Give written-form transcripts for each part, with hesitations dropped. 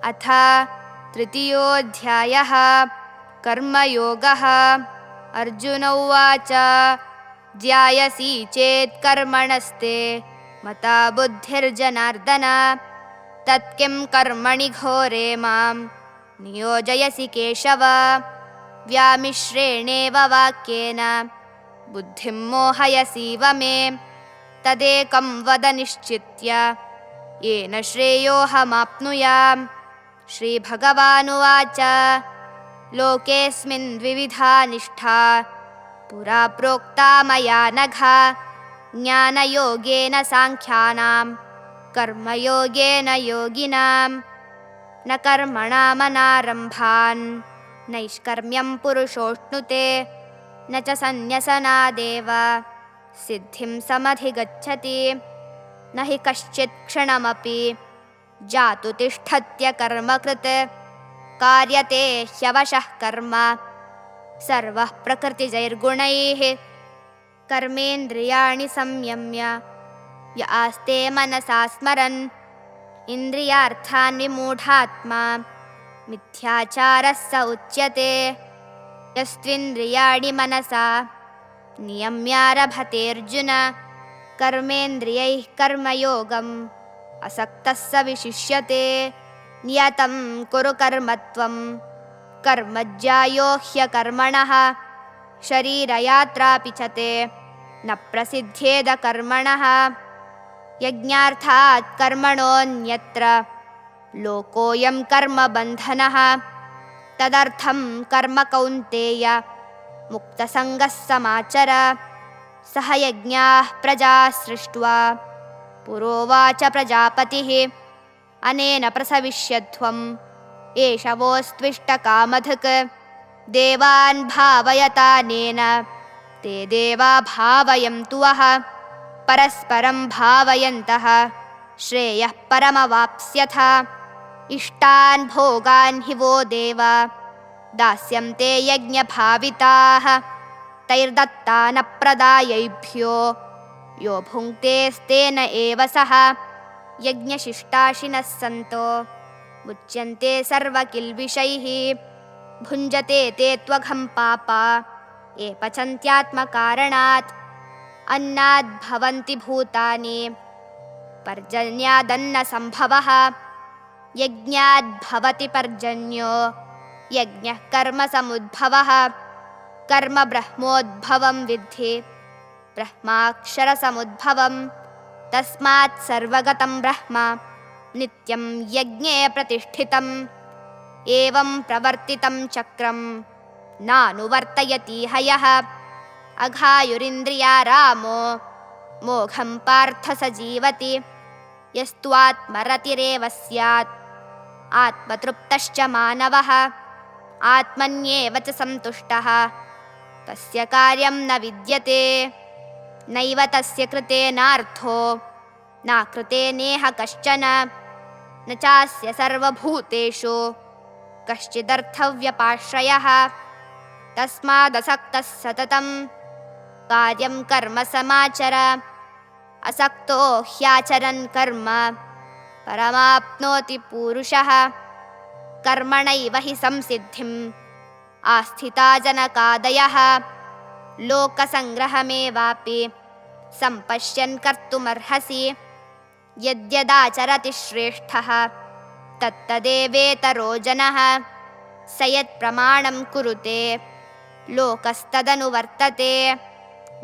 अथ तृतीयोऽध्यायः कर्मयोगः। अर्जुन उवाच ध्यायसि चेत् कर्मणस्ते मता बुद्धिर्जनार्दन तत्किं कर्मणि घोरे मां नियोजयसि केशव। व्यामिश्रेणेव वाक्येन बुद्धिं मोहयसीव मे तदेकं वद निश्चित्य येन श्रेयोऽहमाप्नुयाम्। श्रीभगवानुवाच लोकेऽस्मिन् द्विविधा निष्ठा पुरा प्रोक्ता मया नघ। ज्ञानयोगेन साङ्ख्यानां कर्मयोगेन योगिनां। न कर्मणामनारम्भान् नैष्कर्म्यं पुरुषोऽश्नुते न च सन्न्यसनादेव सिद्धिं समधिगच्छति। न हि कश्चित् क्षणमपि जातु तिष्ठत्य कर्मकृत् कार्यते ह्यवशः कर्म सर्वः प्रकृतिजैर्गुणैः। कर्मेन्द्रियाणि संयम्य य आस्ते मनसा स्मरन् इन्द्रियार्थान् विमूढात्मा मिथ्याचारः स उच्यते। यस्त्विन्द्रियाणि मनसा नियम्यारभतेऽर्जुन कर्मेन्द्रियैः कर्मयोगम् असक्तः स विशिष्यते। नियतं कुरु कर्म त्वं कर्म ज्यायो ह्यकर्मणः शरीरयात्रापि च ते न प्रसिद्ध्येद कर्मणः। यज्ञार्थात् कर्मणोऽन्यत्र लोकोऽयं कर्मबन्धनः तदर्थं कर्म कौन्तेय मुक्तसङ्गः समाचर। सह यज्ञाः प्रजा सृष्ट्वा पुरोवाच प्रजापतिः अनेन प्रसविष्यध्वम् एष वोस्त्विष्टकामधुक्। देवान् भावयतानेन ते देवा भावयन्तु वः परस्परं भावयन्तः श्रेयः परमवाप्स्यथ। इष्टान् भोगान् हि वो देवा दास्यन्ते यज्ञभाविताः तैर्दत्तानप्रदायैभ्यो यो भुङ्क्तेस्तेन एव सः। यज्ञशिष्टाशिनः सन्तो मुच्यन्ते सर्वकिल्बिषैः भुञ्जते ते त्वघं पापा ये पचन्त्यात्मकारणात्। अन्नाद्भवन्ति भूतानि पर्जन्यादन्नसम्भवः यज्ञाद्भवति पर्जन्यो यज्ञः कर्मसमुद्भवः। कर्म ब्रह्मोद्भवं विद्धि ब्रह्माक्षरसमुद्भवम् तस्मात् सर्वगतं ब्रह्म नित्यं यज्ञे प्रतिष्ठितम्। एवं प्रवर्तितं चक्रं नानुवर्तयति हयः अघायुरिन्द्रियारामो मोघं पार्थ स जीवति। यस्त्वात्मरतिरेव स्यात् आत्मतृप्तश्च मानवः आत्मन्येव च सन्तुष्टः तस्य कार्यं न विद्यते। नैव तस्य कृतेनार्थो नाकृते नेह कश्चन न चास्य सर्वभूतेषु कश्चिदर्थव्यपाश्रयः। तस्मादसक्तः सततं कार्यं कर्म समाचर। असक्तो ह्याचरन् कर्म परमाप्नोति पूरुषः। कर्मणैव हि संसिद्धिम् आस्थिता जनकादयः लोकसङ्ग्रहमेवापि सम्पश्यन् कर्तुमर्हसि। यद्यदाचरति श्रेष्ठः तत्तदेवेतरो जनः स यत्प्रमाणं कुरुते लोकस्तदनुवर्तते।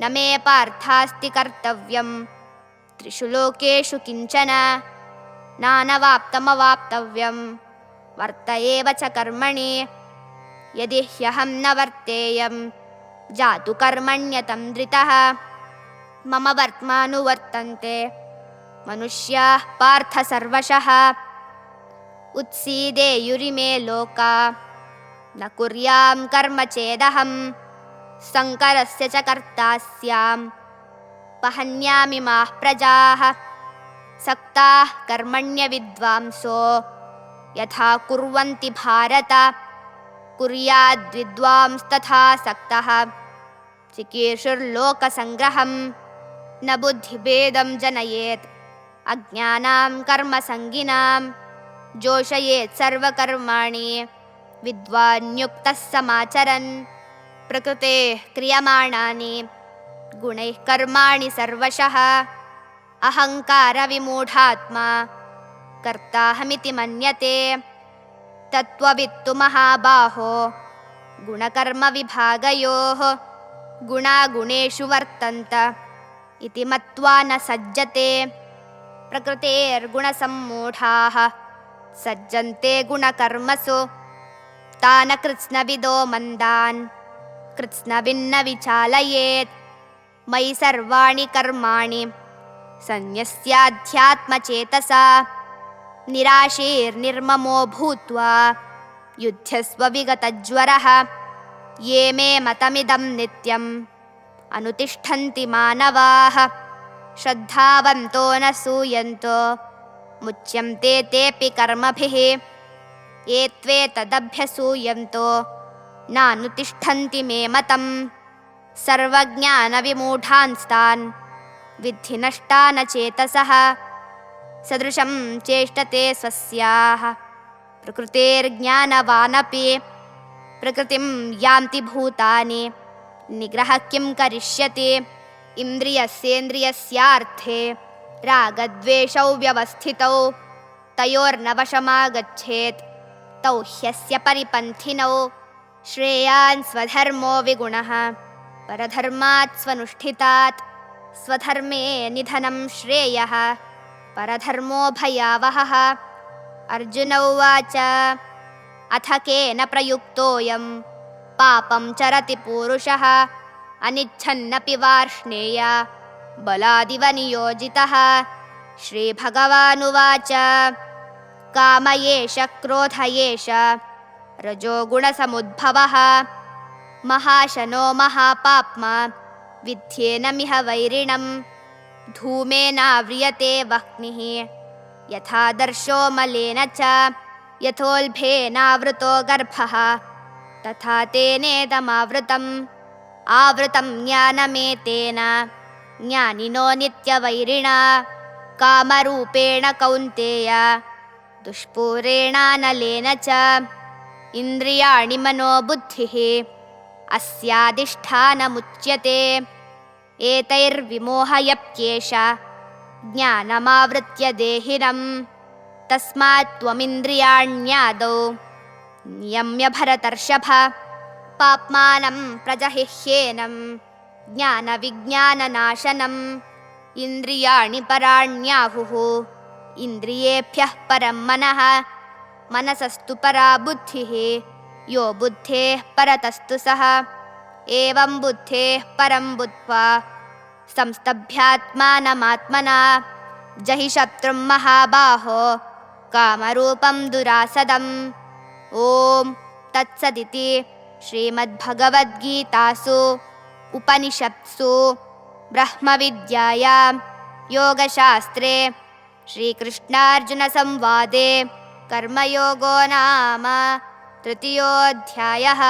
न मे पार्थास्ति कर्तव्यं त्रिषु लोकेषु किञ्चन नानवाप्तमवाप्तव्यं वर्त एव च कर्मणि। यदि ह्यहं न वर्तेयं जातु कर्मण्यतन्द्रितः मम वर्त्मानुवर्तन्ते मनुष्याः पार्थ सर्वशः। उत्सीदेयुरिमे लोका न कुर्यां कर्म चेदहं संकरस्य च कर्ता स्यां वहन्यामिमाः प्रजाः। सक्ताः कर्मण्यविद्वांसो यथा कुर्वन्ति भारत कुर्याद्विद्वांस्तथा सक्तः चिकीर्षुर्लोकसङ्ग्रहं न बुद्धिभेदं जनयेत् अज्ञानां कर्मसङ्गिनां। जोषयेत् सर्वकर्माणि विद्वान्युक्तः समाचरन् प्रकृतेः क्रियमाणानि गुणैः कर्माणि सर्वशः अहङ्कारविमूढात्मा कर्ताहमिति मन्यते तत्त्ववित्तु महाबाहो गुणकर्मविभागयोः गुणागुणेषु वर्तन्त इति मत्वा न सज्जते प्रकृतेर्गुणसम्मूढाः सज्जन्ते गुणकर्मसु तान् कृत्स्नविदो मन्दान् कृत्स्नविन्न विचालयेत् मयि सर्वाणि कर्माणि सन्न्यस्याध्यात्मचेतसा निराशीर्निर्ममो भूत्वा युध्यस्व विगतज्वरः ये मे मतमिदं नित्यम् अनुतिष्ठन्ति मानवाः श्रद्धावन्तो न सूयन्तो मुच्यन्ते तेऽपि कर्मभिः ये त्वेतदभ्यसूयन्तो नानुतिष्ठन्ति मे मतम् सर्वज्ञानविमूढांस्तान् विद्धि नष्टान चेतसः सदृशं चेष्टते स्वस्याः प्रकृतेर्ज्ञानवानपि प्रकृतिं यान्ति भूतानि निग्रहः किं करिष्यति इन्द्रियस्येन्द्रियस्यार्थे रागद्वेषौ व्यवस्थितौ तयोर्न वशमागच्छेत् तौ ह्यस्य परिपन्थिनौ श्रेयान् स्वधर्मो विगुणः परधर्मात् स्वनुष्ठितात् स्वधर्मे निधनं श्रेयः परधर्मो भयावहः अर्जुन उवाच अथ केन प्रयुक्तोऽयं पापं चरति पूरुषः अनिच्छन्नपि वार्ष्णेय बलादिव नियोजितः श्रीभगवानुवाच काम एष क्रोध एष रजोगुणसमुद्भवः महाशनो महापाप्मा विद्येनमिह वैरिणम् धूमेनाव्रियते वह्निः यथादर्शो मलेन च यथोल्बेनावृतो गर्भः तथा तेनेदमावृतम् आवृतं ज्ञानमेतेन ज्ञानिनो नित्यवैरिणा कामरूपेण कौन्तेय दुष्पूरेणानलेन च इन्द्रियाणि मनोबुद्धिः अस्याधिष्ठानमुच्यते एतैर्विमोहयत्येष ज्ञानमावृत्य देहिनम् तस्मात् त्वमिन्द्रियाण्यादौ नियम्य भरतर्षभ पाप्मानं प्रजहिह्येनं ज्ञानविज्ञाननाशनम् इन्द्रियाणि पराण्याहुः इन्द्रियेभ्यः परं मनः मनसस्तु परा बुद्धिः यो बुद्धेः परतस्तु सः एवं बुद्धेः परं बुद्ध्वा संस्तभ्यात्मानमात्मना जहि शत्रुं महाबाहो कामरूपं दुरासदम् ॐ तत्सदिति श्रीमद्भगवद्गीतासु उपनिषत्सु ब्रह्मविद्यायां योगशास्त्रे श्रीकृष्णार्जुनसंवादे कर्मयोगो नाम तृतीयोऽध्यायः।